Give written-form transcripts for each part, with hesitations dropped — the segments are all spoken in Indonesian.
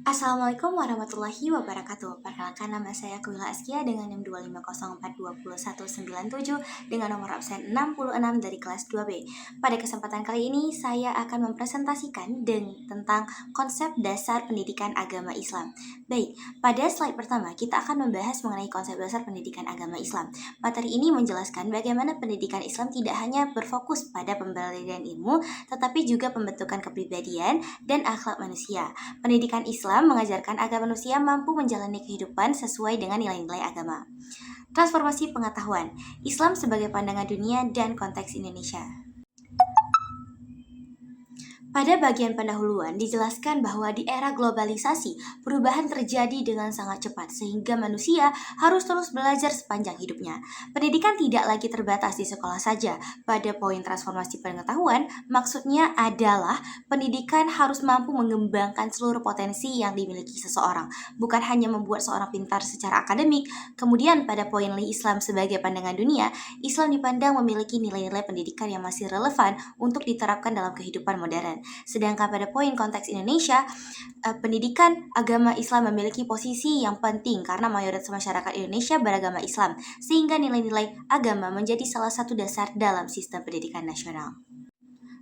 Assalamualaikum warahmatullahi wabarakatuh. Perkenalkan, nama saya Kuila Askia dengan NIM 250422197 dengan nomor absen 66 dari kelas 2B. Pada kesempatan kali ini saya akan mempresentasikan tentang konsep dasar pendidikan agama Islam. Baik, pada slide pertama kita akan membahas mengenai konsep dasar pendidikan agama Islam. Materi ini menjelaskan bagaimana pendidikan Islam tidak hanya berfokus pada pembelajaran ilmu, tetapi juga pembentukan kepribadian dan akhlak manusia. Pendidikan Islam mengajarkan agar manusia mampu menjalani kehidupan sesuai dengan nilai-nilai agama. Transformasi pengetahuan, Islam sebagai pandangan dunia dan konteks Indonesia. Pada bagian pendahuluan dijelaskan bahwa di era globalisasi, perubahan terjadi dengan sangat cepat sehingga manusia harus terus belajar sepanjang hidupnya. Pendidikan tidak lagi terbatas di sekolah saja. Pada poin transformasi pengetahuan, maksudnya adalah pendidikan harus mampu mengembangkan seluruh potensi yang dimiliki seseorang, bukan hanya membuat seorang pintar secara akademik. Kemudian pada poin Islam sebagai pandangan dunia, Islam dipandang memiliki nilai-nilai pendidikan yang masih relevan untuk diterapkan dalam kehidupan modern. Sedangkan pada poin konteks Indonesia, pendidikan agama Islam memiliki posisi yang penting karena mayoritas masyarakat Indonesia beragama Islam, sehingga nilai-nilai agama menjadi salah satu dasar dalam sistem pendidikan nasional.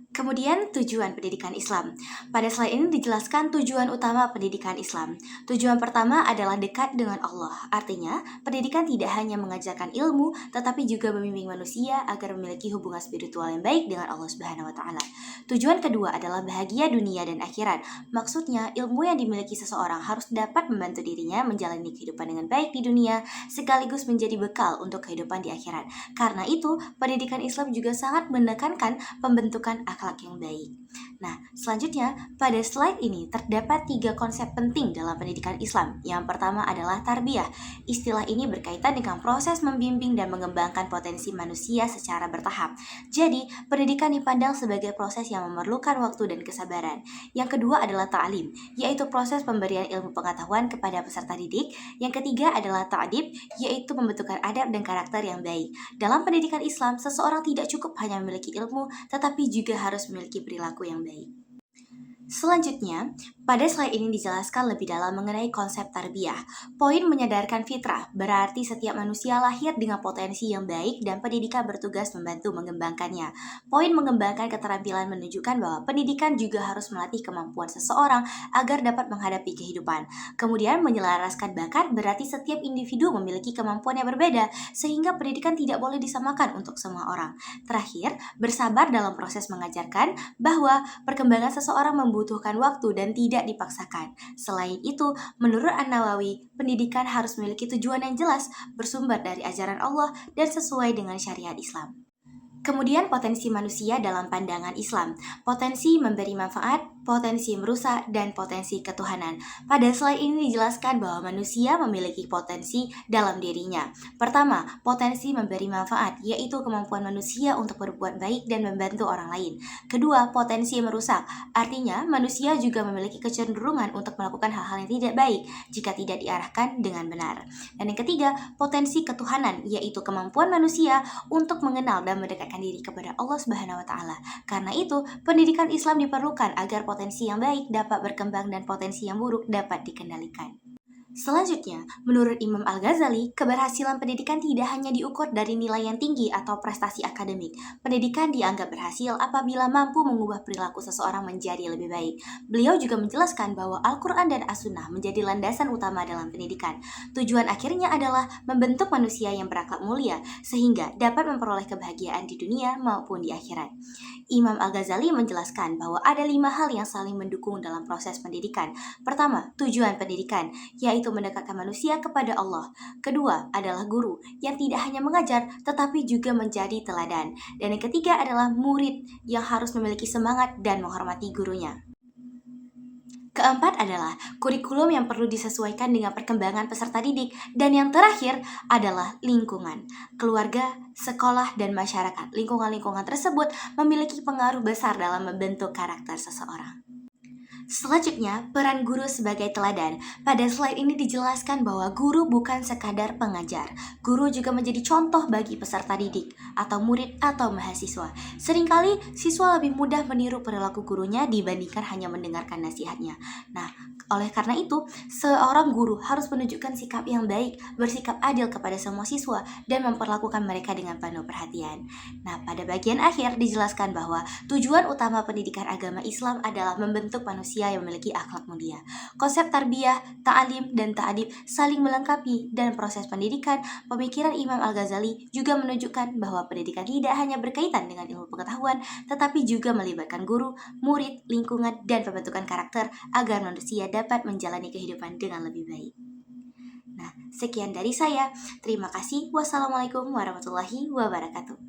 Kemudian tujuan pendidikan Islam. Pada slide ini dijelaskan tujuan utama pendidikan Islam. Tujuan pertama adalah dekat dengan Allah. Artinya, pendidikan tidak hanya mengajarkan ilmu, tetapi juga membimbing manusia agar memiliki hubungan spiritual yang baik dengan Allah Subhanahu wa taala. Tujuan kedua adalah bahagia dunia dan akhirat. Maksudnya, ilmu yang dimiliki seseorang harus dapat membantu dirinya menjalani kehidupan dengan baik di dunia sekaligus menjadi bekal untuk kehidupan di akhirat. Karena itu, pendidikan Islam juga sangat menekankan pembentukan akhlak yang baik. Nah, selanjutnya pada slide ini terdapat 3 konsep penting dalam pendidikan Islam. Yang pertama adalah tarbiyah. Istilah ini berkaitan dengan proses membimbing dan mengembangkan potensi manusia secara bertahap. Jadi, pendidikan dipandang sebagai proses yang memerlukan waktu dan kesabaran. Yang kedua adalah ta'lim, yaitu proses pemberian ilmu pengetahuan kepada peserta didik. Yang ketiga adalah ta'dib, yaitu pembentukan adab dan karakter yang baik. Dalam pendidikan Islam, seseorang tidak cukup hanya memiliki ilmu, tetapi juga harus memiliki perilaku yang baik. Selanjutnya, pada slide ini dijelaskan lebih dalam mengenai konsep tarbiyah. Poin menyadarkan fitrah, berarti setiap manusia lahir dengan potensi yang baik dan pendidikan bertugas membantu mengembangkannya. Poin mengembangkan keterampilan menunjukkan bahwa pendidikan juga harus melatih kemampuan seseorang agar dapat menghadapi kehidupan. Kemudian menyelaraskan bakat, berarti setiap individu memiliki kemampuan yang berbeda, sehingga pendidikan tidak boleh disamakan untuk semua orang. Terakhir, bersabar dalam proses mengajarkan bahwa perkembangan seseorang membutuhkan waktu dan tidak dipaksakan. Selain itu, menurut An-Nawawi, pendidikan harus memiliki tujuan yang jelas, bersumber dari ajaran Allah dan sesuai dengan syariat Islam. Kemudian potensi manusia dalam pandangan Islam, potensi memberi manfaat, potensi merusak, dan potensi ketuhanan. Pada slide ini dijelaskan bahwa manusia memiliki potensi dalam dirinya. Pertama, potensi memberi manfaat, yaitu kemampuan manusia untuk berbuat baik dan membantu orang lain. Kedua, potensi merusak, artinya manusia juga memiliki kecenderungan untuk melakukan hal-hal yang tidak baik jika tidak diarahkan dengan benar. Dan yang ketiga, potensi ketuhanan, yaitu kemampuan manusia untuk mengenal dan mendekatkan diri kepada Allah Subhanahu wa taala. Karena itu, pendidikan Islam diperlukan agar potensi yang baik dapat berkembang dan potensi yang buruk dapat dikendalikan. Selanjutnya, menurut Imam Al-Ghazali, keberhasilan pendidikan tidak hanya diukur dari nilai yang tinggi atau prestasi akademik. Pendidikan dianggap berhasil apabila mampu mengubah perilaku seseorang menjadi lebih baik. Beliau juga menjelaskan bahwa Al-Quran dan As-Sunnah menjadi landasan utama dalam pendidikan. Tujuan akhirnya adalah membentuk manusia yang berakhlak mulia, sehingga dapat memperoleh kebahagiaan di dunia maupun di akhirat. Imam Al-Ghazali menjelaskan bahwa ada 5 hal yang saling mendukung dalam proses pendidikan. Pertama, tujuan pendidikan, yaitu mendekatkan manusia kepada Allah. Kedua adalah guru, yang tidak hanya mengajar, tetapi juga menjadi teladan. Dan yang ketiga adalah murid, yang harus memiliki semangat dan menghormati gurunya. Keempat adalah kurikulum yang perlu disesuaikan dengan perkembangan peserta didik. Dan yang terakhir adalah lingkungan, keluarga, sekolah, dan masyarakat. Lingkungan-lingkungan tersebut memiliki pengaruh besar dalam membentuk karakter seseorang. Selanjutnya, peran guru sebagai teladan. Pada slide ini dijelaskan bahwa guru bukan sekadar pengajar. Guru juga menjadi contoh bagi peserta didik, atau murid atau mahasiswa. Seringkali, siswa lebih mudah meniru perilaku gurunya dibandingkan hanya mendengarkan nasihatnya. Nah, oleh karena itu, seorang guru harus menunjukkan sikap yang baik, bersikap adil kepada semua siswa, dan memperlakukan mereka dengan penuh perhatian. Nah, pada bagian akhir dijelaskan bahwa tujuan utama pendidikan agama Islam adalah membentuk manusia yang memiliki akhlak mulia. Konsep tarbiyah, ta'alim, dan ta'adib saling melengkapi, dan proses pendidikan, pemikiran Imam Al-Ghazali juga menunjukkan bahwa pendidikan tidak hanya berkaitan dengan ilmu pengetahuan, tetapi juga melibatkan guru, murid, lingkungan, dan pembentukan karakter agar manusia dapat menjalani kehidupan dengan lebih baik. Nah, sekian dari saya. Terima kasih. Wassalamualaikum warahmatullahi wabarakatuh.